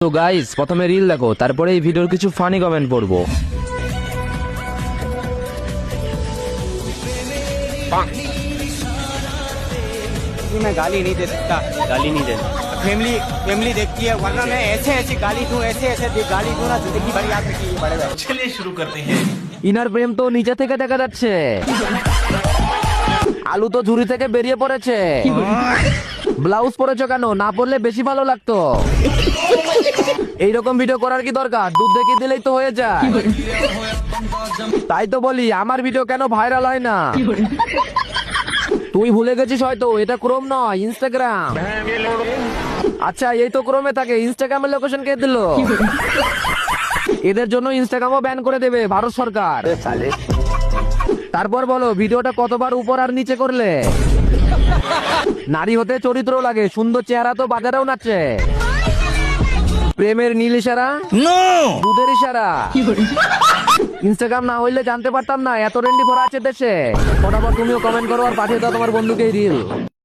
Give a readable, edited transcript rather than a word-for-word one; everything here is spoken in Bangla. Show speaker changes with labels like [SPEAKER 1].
[SPEAKER 1] তো গাইস, প্রথমে রিল দেখো, তারপরে এই ভিডিওর কিছু ফানি কমেন্ট পড়বো।
[SPEAKER 2] मैं गाली नहीं दे सकता,
[SPEAKER 3] गाली नहीं देना।
[SPEAKER 2] फैमिली फैमिली देखती है, वरना मैं ऐसे ऐसी गाली दूं, ऐसे ऐसे गाली दूं ना, जिंदगी भर याद रखिए बड़े भाई।
[SPEAKER 3] चलिए शुरू करते हैं।
[SPEAKER 1] ইনার প্রেম তো নিচে থেকে দেখা যাচ্ছে, আলু তো ঝুড়ি থেকে বেরিয়ে পড়েছে। ব্লাউজ পরেছো কেন? না পরলে বেশি ভালো লাগতো। এইরকম ভিডিও করার কি দরকার? দুধ দেখিয়ে দিলেই তো হয়ে যায়। তাই তো বলি, আমার ভিডিও কেন ভাইরাল হয় না? তুই ভুলে গেছিস হয়তো, এটা ক্রোম নয়, ইনস্টাগ্রাম। আচ্ছা, এই তো ক্রোমে থাকে, ইনস্টাগ্রামের লোকেশন কে দিল? এদের জন্য ইনস্টাগ্রামও ব্যান করে দেবে ভারত সরকার। তারপর বলো, ভিডিওটা কতবার উপর আর নিচে করলে? নারী হতে চরিত্র লাগে, সুন্দর চেহারা তো বাজারেও নাচে। প্রেমের নীল ইশারা, দুধের ইশারা। ইনস্টাগ্রাম না হইলে জানতে পারতাম না এত রেন্ডি ভরা আছে দেশে। ফটাফট তুমিও কমেন্ট করো আর পাঠিয়ে দাও তোমার বন্ধুকে রিল।